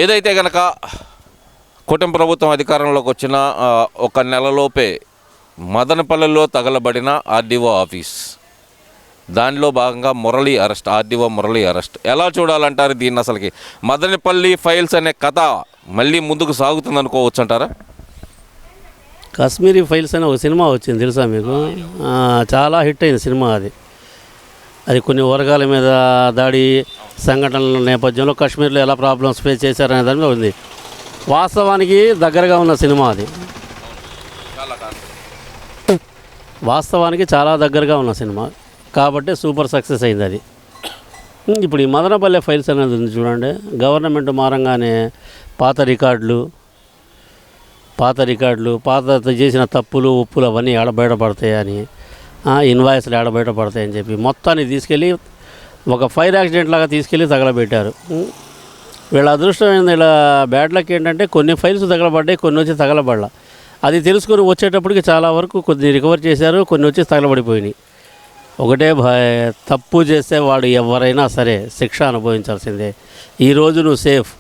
ఏదైతే కనుక కూటమి ప్రభుత్వం అధికారంలోకి వచ్చిన ఒక నెలలోపే మదనపల్లెలో తగలబడిన ఆర్డీఓ ఆఫీస్, దానిలో భాగంగా Murali arrest, RDO Murali arrest. ఎలా చూడాలంటారు దీన్ని? అసలుకి మదనపల్లి ఫైల్స్ అనే కథ మళ్ళీ ముందుకు సాగుతుంది అనుకోవచ్చు అంటారా? కాశ్మీరీ ఫైల్స్ అనే ఒక సినిమా వచ్చింది, తెలుసా మీకు? చాలా హిట్ అయింది సినిమా. అది కొన్ని వర్గాల మీద దాడి సంఘటనల నేపథ్యంలో కాశ్మీర్లో ఎలా ప్రాబ్లమ్స్ ఫేస్ చేశారనే దాని మీద ఉంది. వాస్తవానికి దగ్గరగా ఉన్న సినిమా అది, వాస్తవానికి చాలా దగ్గరగా ఉన్న సినిమా కాబట్టి సూపర్ సక్సెస్ అయింది అది. ఇప్పుడు ఈ మదనపల్లె ఫైల్స్ అనేది ఉంది చూడండి. గవర్నమెంట్ మారంగానే పాత రికార్డులు, పాత చేసిన తప్పులు ఒప్పులు అవన్నీ బయటపడతాయని, ఇన్వాయిస్లు బయటపడతాయని చెప్పి మొత్తాన్ని తీసుకెళ్ళి ఒక ఫైర్ యాక్సిడెంట్ లాగా తీసుకెళ్ళి తగలబెట్టారు. వీళ్ళ అదృష్టం ఏంది, ఇలా బ్యాడ్ లక్ ఏంటంటే కొన్ని ఫైల్స్ తగలబడ్డాయి, కొన్ని వచ్చి తగలబడ్డా. అది తెలుసుకొని వచ్చేటప్పటికి చాలా వరకు కొన్ని రికవర్ చేశారు, కొన్ని వచ్చి తగలబడిపోయినాయి. ఒకటే తప్పు చేస్తే వాడు ఎవరైనా సరే శిక్ష అనుభవించాల్సిందే. ఈరోజు నువ్వు సేఫ్,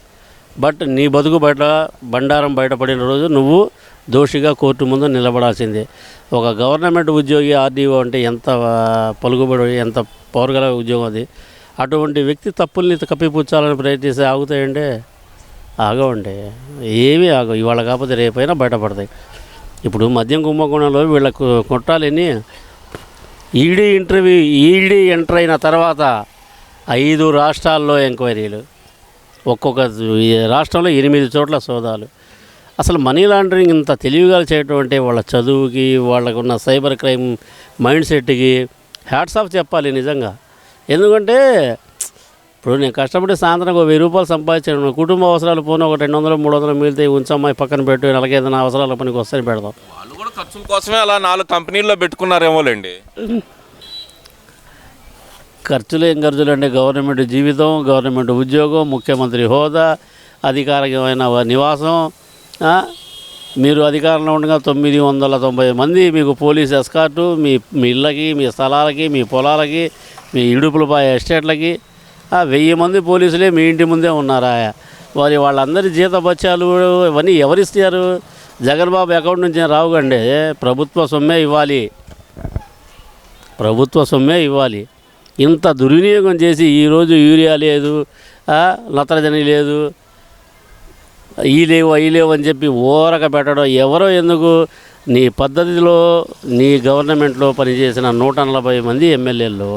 బట్ నీ బతుకు బండారం బయటపడిన రోజు నువ్వు దోషిగా కోర్టు ముందు నిలబడాల్సిందే. ఒక గవర్నమెంట్ ఉద్యోగి ఆర్డీఓ అంటే ఎంత పలుకుబడి, ఎంత పవర్గల ఉద్యోగం అది. అటువంటి వ్యక్తి తప్పుల్ని కప్పిపుచ్చాలని ప్రయత్నిస్తే ఆగుతాయంటే ఆగవండి, ఏమీ ఆగవు. ఇవాళ కాకపోతే రేపైనా బయటపడతాయి. ఇప్పుడు మద్యం కుంభకోణంలో వీళ్ళకు కొట్టాలని ఈడీ ఎంటర్ అయిన తర్వాత 5 రాష్ట్రాల్లో ఎంక్వైరీలు, ఒక్కొక్క రాష్ట్రంలో 8 చోట్ల సోదాలు. అసలు మనీ లాండరింగ్ ఇంత తెలివిగా చేయటం అంటే వాళ్ళ చదువుకి, వాళ్ళకున్న సైబర్ క్రైమ్ మైండ్ సెట్కి హ్యాట్స్ ఆఫ్ చెప్పాలి నిజంగా. ఎందుకంటే ఇప్పుడు నేను కష్టపడి సాయంత్రం 1000 రూపాయలు సంపాదించాను, కుటుంబ అవసరాలు పోను ఒక 200 300 మిగిలితే ఉంచమ్మాయి పక్కన పెట్టు, నెలకేదైనా అవసరాల పనికి వస్తాయి పెడదాం. వాళ్ళు కూడా ఖర్చుల కోసమే అలా 4 కంపెనీల్లో పెట్టుకున్నారేమోలేండి. ఖర్చులు ఏం ఖర్చులు అంటే గవర్నమెంట్ జీవితం, గవర్నమెంట్ ఉద్యోగం, ముఖ్యమంత్రి హోదా, అధికారికమైన నివాసం. మీరు అధికారంలో ఉండగా 990 మంది మీకు పోలీస్ ఎస్కార్టు, మీ ఇళ్ళకి, మీ స్థలాలకి, మీ పొలాలకి, మీ ఇడుపులపై ఎస్టేట్లకి 1000 మంది పోలీసులే మీ ఇంటి ముందే ఉన్నారా? మరి వాళ్ళందరి జీతభత్యాలు ఇవన్నీ ఎవరిస్తారు? జగన్ బాబు అకౌంట్ నుంచి రావుగండి. ప్రభుత్వ సొమ్మే ఇవ్వాలి. ఇంత దుర్వినియోగం చేసి ఈరోజు యూరియా లేదు, నత్రజని లేదు, అవి లేవు అని చెప్పి ఓరక పెట్టడం ఎవరో ఎందుకు? నీ పద్ధతిలో నీ గవర్నమెంట్లో పనిచేసిన 140 మంది ఎమ్మెల్యేలు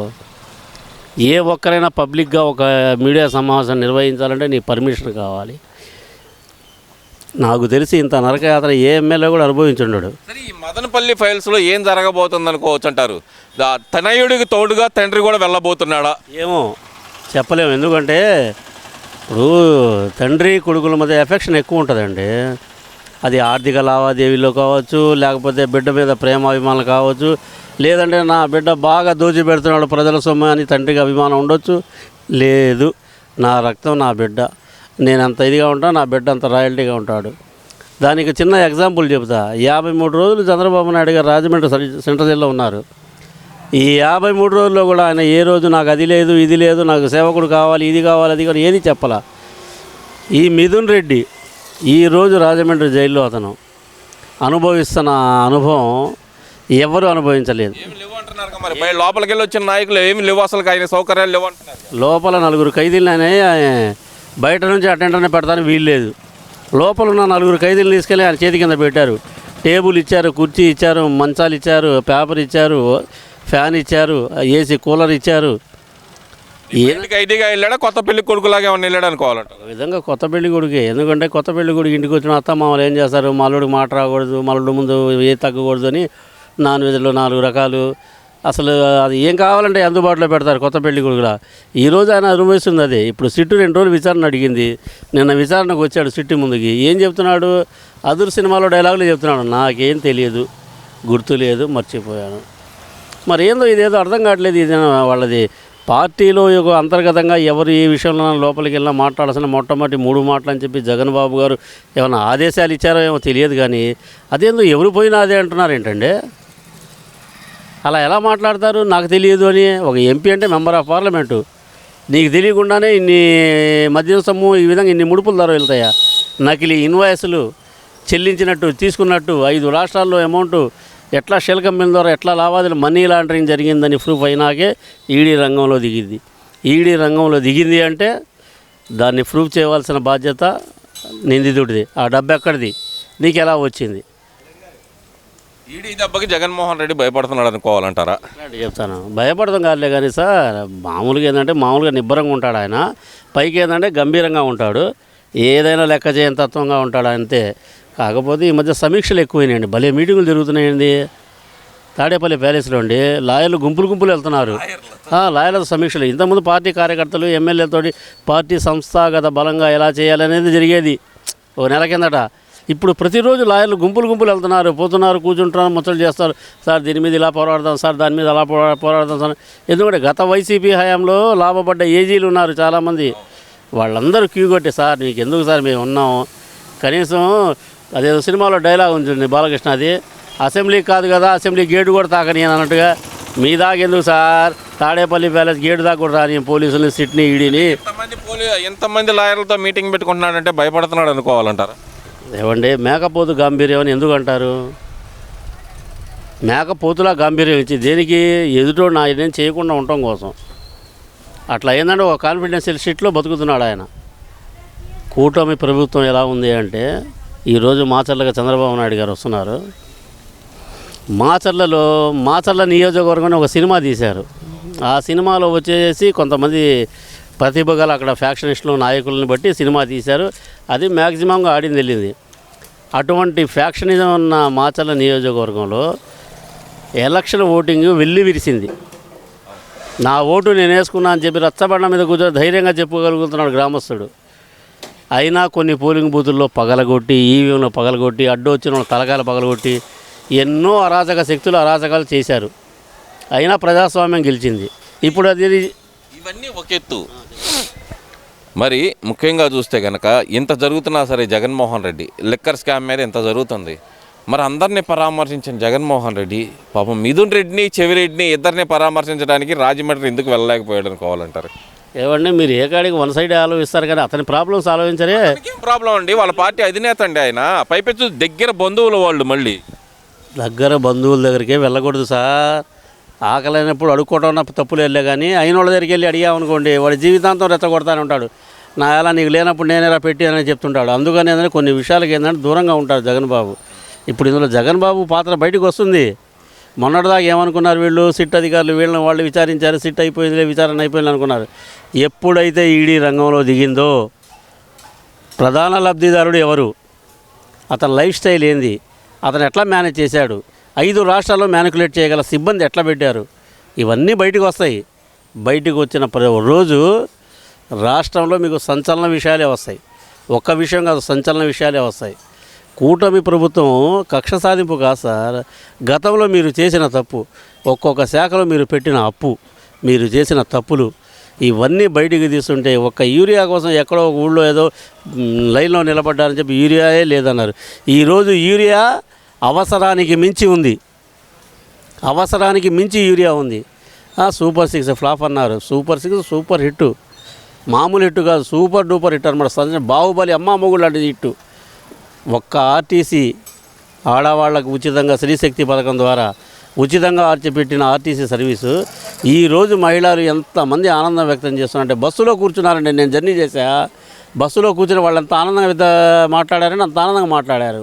ఏ ఒక్కరైనా పబ్లిక్గా ఒక మీడియా సమావేశం నిర్వహించాలంటే నీ పర్మిషన్ కావాలి. నాకు తెలిసి ఇంత నరకయాత్ర ఏ ఎమ్మెల్యే కూడా అనుభవించుండడు. సరే, ఈ మదనపల్లి ఫైల్స్లో ఏం జరగబోతుంది అనుకోవచ్చు అంటారు? తనయుడికి తోడుగా తండ్రి కూడా వెళ్ళబోతున్నాడా? ఏమో చెప్పలేము. ఎందుకంటే ఇప్పుడు తండ్రి కొడుకుల మధ్య ఎఫెక్షన్ ఎక్కువ ఉంటుందండి. అది ఆర్థిక లావాదేవీలో కావచ్చు, లేకపోతే బిడ్డ మీద ప్రేమాభిమానాలు కావచ్చు, లేదంటే నా బిడ్డ బాగా దోచిపెడుతున్నాడు ప్రజల సొమ్ము అని తండ్రికి అభిమానం ఉండొచ్చు. లేదు, నా రక్తం నా బిడ్డ, నేను అంత ఇదిగా ఉంటాను, నా బిడ్డ అంత రాయల్టీగా ఉంటాడు. దానికి చిన్న ఎగ్జాంపుల్ చెబుతా. 53 రోజులు చంద్రబాబు నాయుడు గారు రాజమండ్రి సెంట్రల్ జైల్లో ఉన్నారు. ఈ 53 రోజుల్లో కూడా ఆయన ఏ రోజు నాకు అది లేదు, ఇది లేదు, నాకు సేవకుడు కావాలి, ఇది కావాలి, అది కావాలి ఏది చెప్పాల. ఈ మిథున్ రెడ్డి ఈరోజు రాజమండ్రి జైల్లో అతను అనుభవిస్తున్న అనుభవం ఎవరు అనుభవించలేదు. లోపలికి వెళ్ళి వచ్చిన నాయకులు ఏమి లేవు, అసలు ఆయన సౌకర్యాలు లేవు అంటున్నారు. లోపల 4 ఖైదీలనే బయట నుంచి అటెండర్ని పెడతాను వీల్లేదు. లోపల ఉన్న 4 ఖైదీలను తీసుకెళ్ళి ఆయన చేతి కింద పెట్టారు. టేబుల్ ఇచ్చారు, కుర్చీ ఇచ్చారు, మంచాలు ఇచ్చారు, పేపర్ ఇచ్చారు, ఫ్యాన్ ఇచ్చారు, ఏసీ కూలర్ ఇచ్చారు. ఖైదీగా వెళ్ళాడా, కొత్త పెళ్లి కొడుకులాగా ఏమన్నా వెళ్ళాడు అనుకోవాలంట. ఒక విధంగా కొత్త పెళ్లి కొడుకే. ఎందుకంటే కొత్త పెళ్లి కొడుకు ఇంటికి వచ్చిన అత్త మామలు ఏం చేస్తారు, మల్లుడికి మాట రాకూడదు, మల్లుడు ముందు ఏ తగ్గకూడదు అని నాన్ వెజ్లో 4 రకాలు. అసలు అది ఏం కావాలంటే అందుబాటులో పెడతారు కొత్త పెళ్లి కొడుకులా. ఈరోజు ఆయన అనుభవిస్తుంది అదే. ఇప్పుడు సిట్టు 2 రోజులు విచారణ అడిగింది. నిన్న విచారణకు వచ్చాడు సిట్టు ముందుకి. ఏం చెప్తున్నాడు? అదురు సినిమాలో డైలాగులు చెప్తున్నాడు. నాకేం తెలియదు, గుర్తు లేదు, మర్చిపోయాను. మరి ఏందో ఇదేదో అర్థం కావట్లేదు. ఇది వాళ్ళది పార్టీలో అంతర్గతంగా ఎవరు ఏ విషయంలో లోపలికి వెళ్ళినా మాట్లాడాల్సిన మొట్టమొదటి 3 మాటలు అని చెప్పి జగన్ బాబు గారు ఏమైనా ఆదేశాలు ఇచ్చారో ఏమో తెలియదు. కానీ అదేందో ఎవరు పోయినా అదే అంటున్నారు ఏంటంటే? అలా ఎలా మాట్లాడతారు? నాకు తెలియదు అని. ఒక ఎంపీ అంటే మెంబర్ ఆఫ్ పార్లమెంటు, నీకు తెలియకుండానే ఇన్ని మద్యం సొమ్ము ఈ విధంగా ఇన్ని ముడుపుల ద్వారా వెళ్తాయా? నకిలీ ఇన్వాయిస్లు చెల్లించినట్టు తీసుకున్నట్టు 5 రాష్ట్రాల్లో అమౌంట్ ఎట్లా షెల్ కంపెనీ ద్వారా ఎట్లా లావాదేవీలు మనీ లాండరింగ్ జరిగిందని ప్రూఫ్ అయినాకే ఈడీ రంగంలో దిగింది. ఈడీ రంగంలో దిగింది అంటే దాన్ని ప్రూఫ్ చేయవలసిన బాధ్యత నిందితుడిది. ఆ డబ్బు ఎక్కడిది, నీకు ఎలా వచ్చింది? ఈడీ దెబ్బకి జగన్మోహన్ రెడ్డి భయపడుతున్నాడు అనుకోవాలంటారా? అంటే చెప్తాను, భయపడతాం కాదులే కానీ సార్, మామూలుగా ఏంటంటే మామూలుగా నిబ్బరంగా ఉంటాడు ఆయన, పైకి ఏంటంటే గంభీరంగా ఉంటాడు, ఏదైనా లెక్క చేయని తత్వంగా ఉంటాడు అంతే. కాకపోతే ఈ మధ్య సమీక్షలు ఎక్కువైనాయండి, భలే మీటింగులు జరుగుతున్నాయండి తాడేపల్లి ప్యాలెస్లో అండి. లాయర్లు గుంపులు వెళ్తున్నారు, లాయర్ల సమీక్షలు. ఇంతకుముందు పార్టీ కార్యకర్తలు ఎమ్మెల్యేలతో పార్టీ సంస్థాగత బలంగా ఎలా చేయాలనేది జరిగేది ఓ నెల కిందట. ఇప్పుడు ప్రతిరోజు లాయర్లు గుంపులు వెళ్తున్నారు, పోతున్నారు, కూర్చుంటున్నారు, ముచ్చట్లు చేస్తారు. సార్ దీని మీద ఇలా పోరాడదాం సార్, దాని మీద అలా పోరాడదాం సార్. ఎందుకంటే గత వైసీపీ హయాంలో లాభపడ్డ ఏజీలు ఉన్నారు చాలామంది, వాళ్ళందరూ క్యూ కొట్టి సార్ మీకు ఎందుకు సార్ మేము ఉన్నాం, కనీసం అదేదో సినిమాలో డైలాగ్ ఉంటుంది బాలకృష్ణది, అసెంబ్లీ కాదు కదా అసెంబ్లీ గేటు కూడా తాకని అన్నట్టుగా, మీ దాకా ఎందుకు సార్ తాడేపల్లి ప్యాలెస్ గేటు దాకా కూడా రాని పోలీసులు సిట్ని ఈడీని. ఎంతమంది లాయర్లతో మీటింగ్ పెట్టుకుంటున్నాడంటే భయపడుతున్నాడు అనుకోవాలంటారా? ఏమండి మేకపోతు గాంభీర్యం అని ఎందుకు అంటారు? మేకపోతులా గాంభీర్యం ఇచ్చి దేనికి? ఎదుటో నా ఇదేం చేయకుండా ఉండటం కోసం. అట్లా ఏంటంటే ఒక కాన్ఫిడెన్షియల్ షీట్లో బతుకుతున్నాడు ఆయన. కూటమి ప్రభుత్వం ఎలా ఉంది అంటే, ఈరోజు మాచర్లగా చంద్రబాబు నాయుడు గారు వస్తున్నారు. మాచర్ల నియోజకవర్గంలో ఒక సినిమా తీశారు. ఆ సినిమాలో వచ్చేసి కొంతమంది ప్రతిభ గల అక్కడ ఫ్యాక్షనిస్టులు నాయకులను బట్టి సినిమా తీశారు. అది మ్యాక్సిమంగా ఆడింది వెళ్ళింది. అటువంటి ఫ్యాక్షనిజం ఉన్న మాచర్ల నియోజకవర్గంలో ఎలక్షన్ ఓటింగ్ వెళ్ళి విరిసింది. నా ఓటు నేను వేసుకున్నా అని చెప్పి రచ్చబండ మీద కూర్చొని ధైర్యంగా చెప్పుకోగలుగుతున్నాడు గ్రామస్తుడు. అయినా కొన్ని పోలింగ్ బూతుల్లో పగలగొట్టి, ఈవీఎంలో పగలగొట్టి, అడ్డు వచ్చిన తలకాయలు పగలగొట్టి ఎన్నో అరాచక శక్తులు అరాచకాలు చేశారు. అయినా ప్రజాస్వామ్యం గెలిచింది. ఇప్పుడు అది ఇవన్నీ ఒక ఎత్తు. మరి ముఖ్యంగా చూస్తే కనుక ఇంత జరుగుతున్నా సరే జగన్మోహన్ రెడ్డి లిక్కర్ స్కామ్ మీద ఇంత జరుగుతుంది. మరి అందరినీ పరామర్శించిన జగన్మోహన్ రెడ్డి పాపం మిథున్ రెడ్డిని చెవిరెడ్డిని ఇద్దరిని పరామర్శించడానికి రాజమండ్రి ఎందుకు వెళ్ళలేకపోయాడు అనుకోవాలంటారు? ఏమండి మీరు ఏ కాడికి వన్ సైడ్ ఆలోచిస్తారు కానీ అతని ప్రాబ్లమ్స్ ఆలోచించరే. ఏం ప్రాబ్లం అండి? వాళ్ళ పార్టీ అధినేత అండి ఆయన, పైపెచ్చు దగ్గర బంధువులు వాళ్ళు. మళ్ళీ దగ్గర బంధువుల దగ్గరికే వెళ్ళకూడదు సార్. ఆకలైనప్పుడు అడుక్కోవడం తప్పులు వెళ్ళే కానీ అయిన వాళ్ళ దగ్గరికి వెళ్ళి అడిగామనుకోండి వాడి జీవితాంతం రెచ్చగొడతానే ఉంటాడు. నా ఎలా నీకు లేనప్పుడు నేనేరా పెట్టి అని చెప్తుంటాడు. అందుకని ఏంటంటే కొన్ని విషయాలకి ఏంటంటే దూరంగా ఉంటాడు జగన్ బాబు. ఇప్పుడు ఇందులో జగన్ బాబు పాత్ర బయటకు వస్తుంది. మొన్నటిదాకా ఏమనుకున్నారు వీళ్ళు, సిట్ అధికారులు వీళ్ళని వాళ్ళు విచారించారు, సిట్ అయిపోయిందిలే విచారణ అయిపోయింది అనుకున్నారు. ఎప్పుడైతే ఈడీ రంగంలో దిగిందో ప్రధాన లబ్ధిదారుడు ఎవరు, అతని లైఫ్ స్టైల్ ఏంది, అతను ఎట్లా మేనేజ్ చేశాడు, 5 రాష్ట్రాల్లో మ్యానికులేట్ చేయగల సిబ్బంది ఎట్లా పెట్టారు, ఇవన్నీ బయటకు వస్తాయి. బయటకు వచ్చిన రోజు రాష్ట్రంలో మీకు సంచలన విషయాలే వస్తాయి. ఒక్క విషయం కాదు, సంచలన విషయాలే వస్తాయి. కూటమి ప్రభుత్వం కక్ష సాధింపు కాదు సార్. గతంలో మీరు చేసిన తప్పు, ఒక్కొక్క శాఖలో మీరు పెట్టిన అప్పు, మీరు చేసిన తప్పులు ఇవన్నీ బయటికి తీస్తుంటే ఒక్క యూరియా కోసం ఎక్కడో ఒక ఊళ్ళో ఏదో లైన్లో నిలబడ్డారని చెప్పి యూరియాయే లేదన్నారు. ఈరోజు యూరియా అవసరానికి మించి ఉంది, అవసరానికి మించి యూరియా ఉంది. సూపర్ 6 ఫ్లాప్ అన్నారు. సూపర్ 6 సూపర్ హిట్, మామూలు హిట్ కాదు, సూపర్ డూపర్ హిట్ అనమాట. బాహుబలి అమ్మ మొగుడు లాంటిది హిట్. ఒక్క ఆర్టీసీ ఆడవాళ్లకు ఉచితంగా స్త్రీశక్తి పథకం ద్వారా ఉచితంగా పెట్టిన ఆర్టీసీ సర్వీసు ఈరోజు మహిళలు ఎంతమంది ఆనందం వ్యక్తం చేస్తున్నారంటే, బస్సులో కూర్చున్నారండి. నేను జర్నీ చేశా, బస్సులో కూర్చుని వాళ్ళు ఎంత ఆనందంగా మాట్లాడారని అంత ఆనందంగా మాట్లాడారు.